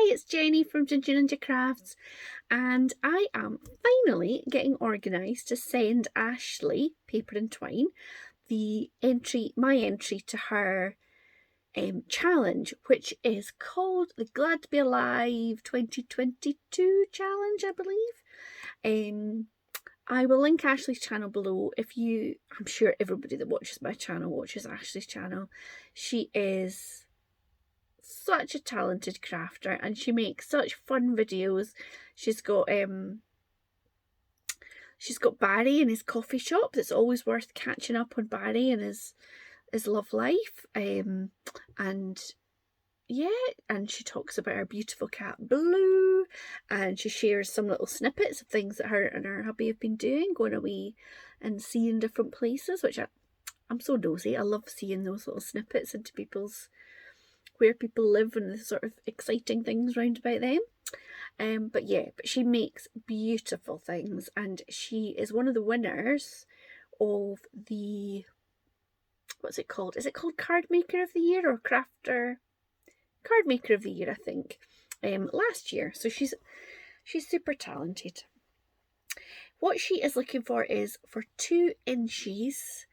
Hi, it's Jenny from Ginger Ninja Crafts, and I am finally getting organised to send Ashley, Paper and Twine, my entry to her challenge, which is called the Glad to Be Alive 2022 challenge, I believe. I will link Ashley's channel below. I'm sure everybody that watches my channel watches Ashley's channel. She is such a talented crafter and she makes such fun videos. She's got Barry in his coffee shop that's always worth catching up on. Barry and his love life, and she talks about her beautiful cat Blue, and she shares some little snippets of things that her and her hubby have been doing, going away and seeing different places, which I'm so nosy. I love seeing those little snippets into where people live and the sort of exciting things round about them. But she makes beautiful things, and she is one of the winners of the, what's it called? Is it called Card Maker of the Year or Crafter? Card Maker of the Year, I think, last year. So she's super talented. What she is looking for is for 2 inches,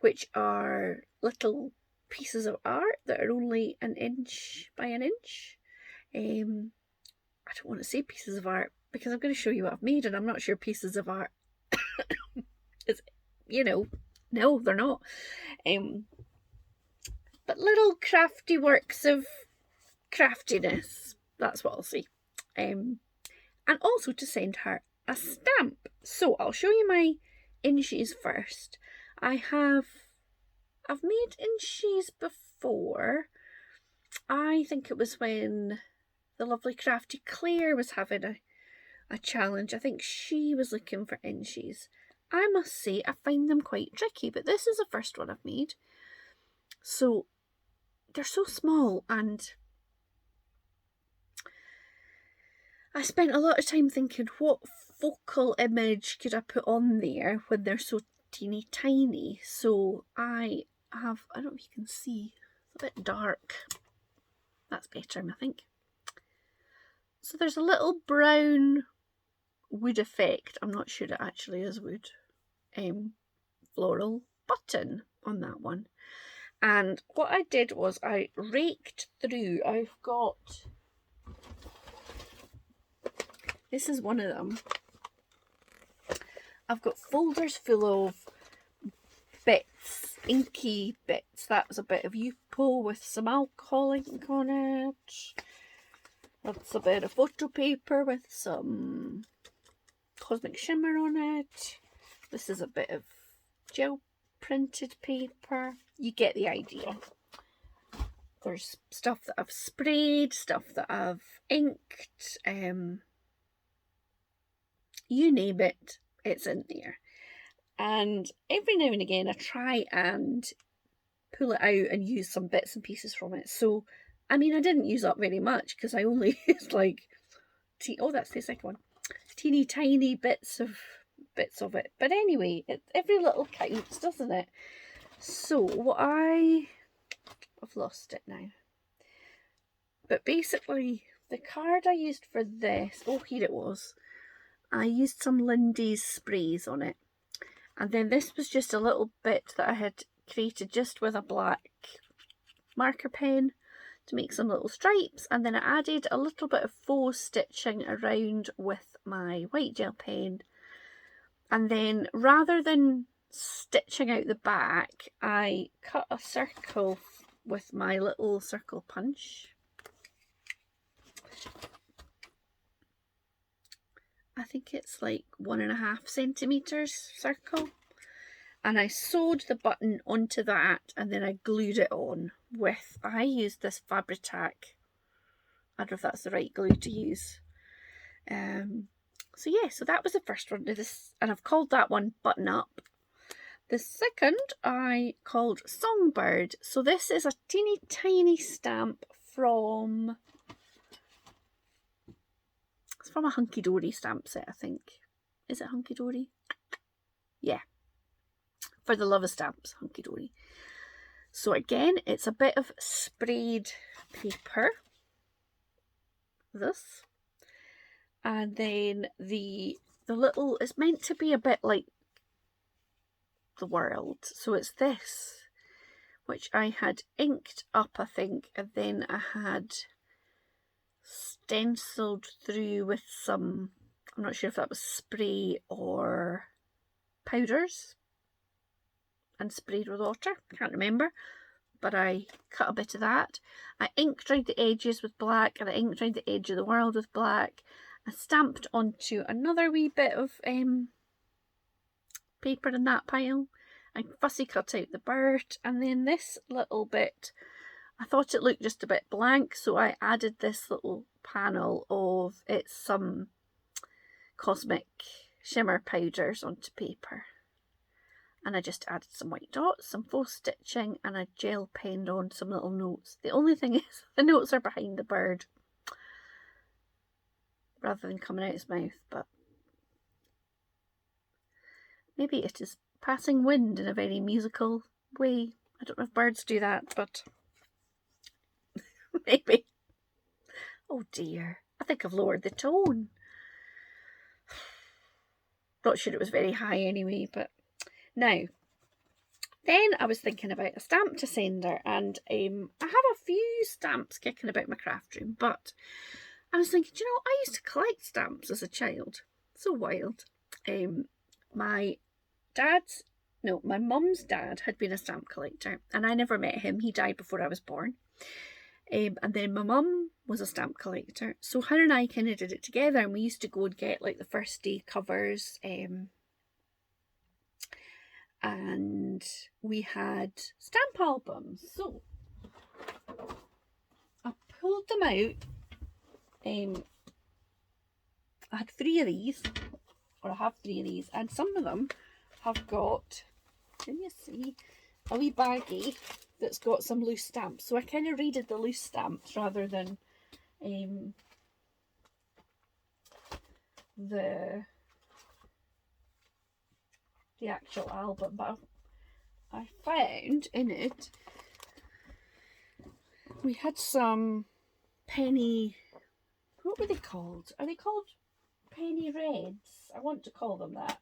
which are little pieces of art that are only 1 inch by 1 inch. I don't want to say pieces of art because I'm going to show you what I've made, and I'm not sure pieces of art is, no, they're not. But little crafty works of craftiness, that's what I'll say. And also to send her a stamp. So I'll show you my inches first. I've made inches before. I think it was when the lovely crafty Claire was having a challenge. I think she was looking for inches. I must say I find them quite tricky, but this is the first one I've made. So they're so small, and I spent a lot of time thinking, what focal image could I put on there when they're so teeny tiny? So I don't know if you can see, it's a bit dark. That's better, I think. So there's a little brown wood effect. I'm not sure it actually is wood. Floral button on that one. And what I did was I raked through. This is one of them. I've got folders full of bits, inky bits. That was a bit of Yupo with some alcohol ink on it. That's a bit of photo paper with some cosmic shimmer on it. This is a bit of gel printed paper. You get the idea. There's stuff that I've sprayed, stuff that I've inked, you name it, it's in there. And every now and again I try and pull it out and use some bits and pieces from it. So I mean, I didn't use up very much because I only used like that's the second one, teeny tiny bits of it. But anyway, every little counts, doesn't it? So I've lost it now. But basically, the card I used for this, here it was. I used some Lindy's sprays on it. And then this was just a little bit that I had created just with a black marker pen to make some little stripes. And then I added a little bit of faux stitching around with my white gel pen. And then rather than stitching out the back, I cut a circle with my little circle punch. I think it's like 1.5 centimeters circle, and I sewed the button onto that, and then I glued it on with, I used this Fabri-Tac, I don't know if that's the right glue to use. So that was the first one to this, and I've called that one Button Up. The second I called Songbird. So this is a teeny tiny stamp from, it's from a Hunky Dory stamp set, I think. Is it Hunky Dory? Yeah. For the love of stamps, Hunky Dory. So again, it's a bit of sprayed paper. this. And then the little, it's meant to be a bit like the world. So it's this, which I had inked up, I think, and then I had stenciled through with some, I'm not sure if that was spray or powders, and sprayed with water, can't remember, but I cut a bit of that. I inked around the edges with black, and I inked around the edge of the world with black. I stamped onto another wee bit of paper in that pile. I fussy cut out the bird, and then this little bit, I thought it looked just a bit blank, so I added this little panel of some Cosmic shimmer powders onto paper. And I just added some white dots, some faux stitching, and I gel penned on some little notes. The only thing is, the notes are behind the bird rather than coming out his mouth, but maybe it is passing wind in a very musical way. I don't know if birds do that, but maybe. Oh dear, I think I've lowered the tone. Not sure it was very high anyway, but now, then I was thinking about a stamp to send her, and I have a few stamps kicking about my craft room, but I was thinking, you know, I used to collect stamps as a child. So wild. My mum's dad had been a stamp collector, and I never met him. He died before I was born. And then my mum was a stamp collector, so her and I kind of did it together, and we used to go and get like the first day covers, and we had stamp albums. So I pulled them out. I had 3 of these, or I have 3 of these, and some of them have got, can you see, a wee baggie that's got some loose stamps. So I kind of raided the loose stamps rather than the actual album. But I found in it, we had some penny, what were they called? Are they called penny reds? I want to call them that.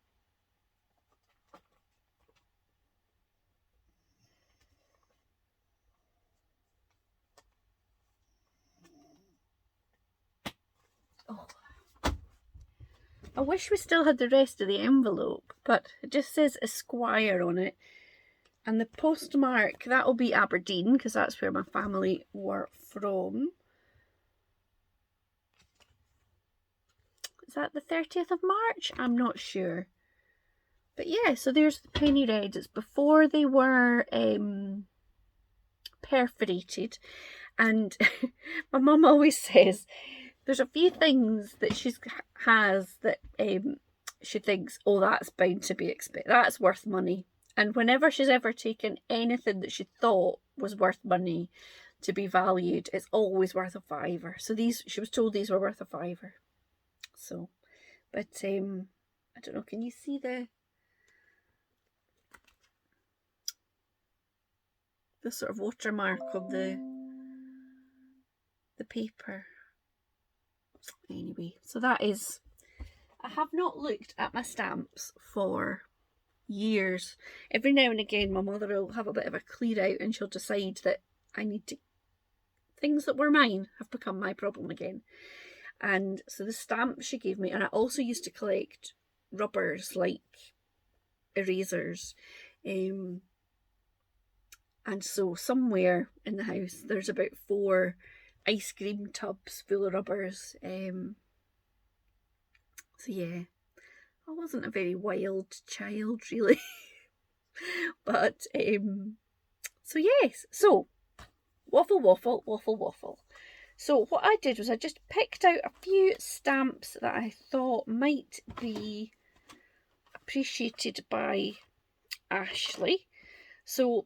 Oh, I wish we still had the rest of the envelope, but it just says Esquire on it. And the postmark, that'll be Aberdeen, because that's where my family were from. Is that the 30th of March? I'm not sure. But yeah, so there's the penny reds. It's before they were perforated. And my mum always says there's a few things that she has that she thinks, oh, that's bound to be expensive. That's worth money. And whenever she's ever taken anything that she thought was worth money to be valued, it's always worth a £5. So these, she was told these were worth a £5. So, but I don't know, can you see the sort of watermark of the paper? Anyway, so that is, I have not looked at my stamps for years. Every now and again my mother will have a bit of a clear out and she'll decide that I need to, things that were mine have become my problem again. And so the stamps she gave me, and I also used to collect rubbers like erasers, and so somewhere in the house there's about 4 ice cream tubs full of rubbers. So yeah, I wasn't a very wild child really. But so yes, so waffle. So what I did was I just picked out a few stamps that I thought might be appreciated by Ashley. So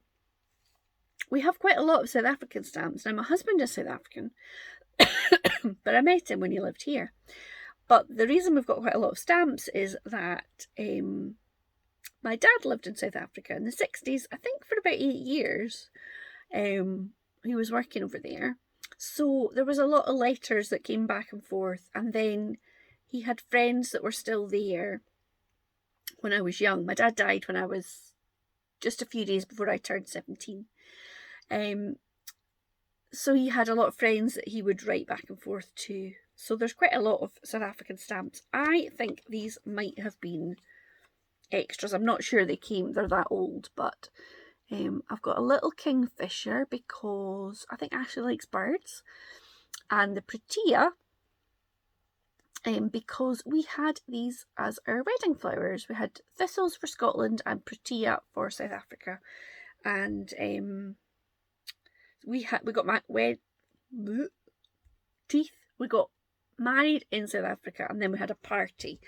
we have quite a lot of South African stamps. Now my husband is South African, but I met him when he lived here. But the reason we've got quite a lot of stamps is that my dad lived in South Africa in the 60s, I think for about 8 years. He was working over there. So there was a lot of letters that came back and forth, and then he had friends that were still there when I was young. My dad died when I was just a few days before I turned 17. So he had a lot of friends that he would write back and forth to. So there's quite a lot of South African stamps. I think these might have been extras. I'm not sure they're that old, but I've got a little kingfisher because I think Ashley likes birds, and the protea because we had these as our wedding flowers. We had thistles for Scotland and protea for South Africa, and we got we got married in South Africa, and then we had a party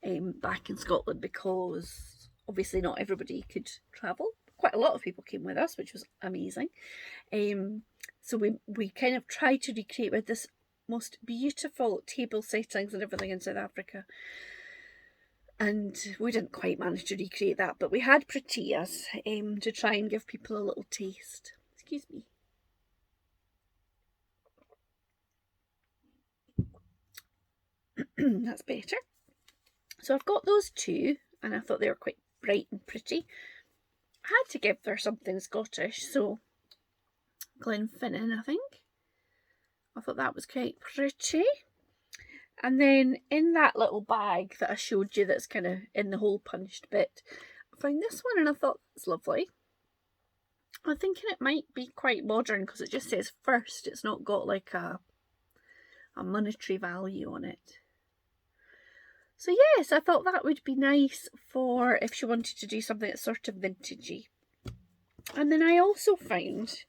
back in Scotland because obviously not everybody could travel. Quite a lot of people came with us, which was amazing. So we kind of tried to recreate with this most beautiful table settings and everything in South Africa. And we didn't quite manage to recreate that, but we had proteas to try and give people a little taste. Excuse me. That's better. So I've got those two, and I thought they were quite bright and pretty. I had to give her something Scottish, so Glenfinnan, I think. I thought that was quite pretty. And then in that little bag that I showed you that's kind of in the hole punched bit, I found this one and I thought it's lovely. I'm thinking it might be quite modern because it just says first. It's not got like a monetary value on it. So yes, I thought that would be nice for if she wanted to do something that's sort of vintagey. And then I also found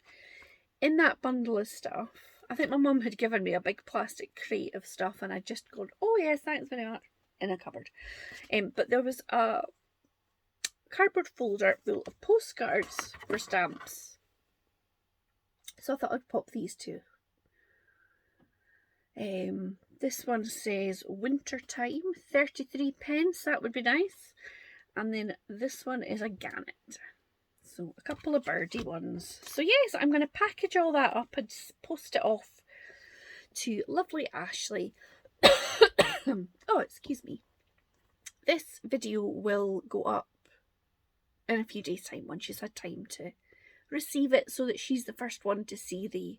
in that bundle of stuff, I think my mum had given me a big plastic crate of stuff, and I'd just gone, oh yes, thanks very much, in a cupboard. But there was a cardboard folder full of postcards for stamps. So I thought I'd pop these two. This one says wintertime, 33p, that would be nice. And then this one is a gannet. So a couple of birdie ones. So yes, I'm going to package all that up and post it off to lovely Ashley. Oh, excuse me. This video will go up in a few days' time once she's had time to receive it, so that she's the first one to see the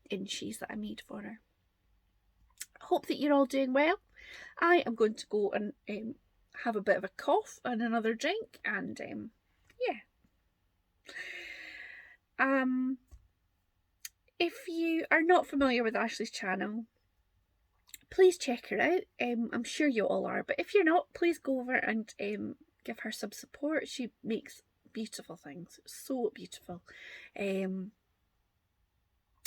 inchies that I made for her. I hope that you're all doing well. I am going to go and have a bit of a cough and another drink, and yeah. If you are not familiar with Ashley's channel, please check her out. I'm sure you all are, but if you're not, please go over and give her some support. She makes beautiful things, so beautiful. And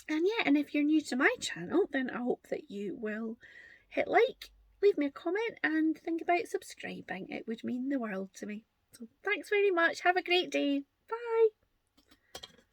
yeah, and if you're new to my channel, then I hope that you will hit like, leave me a comment, and think about subscribing. It would mean the world to me. So thanks very much. Have a great day. Bye.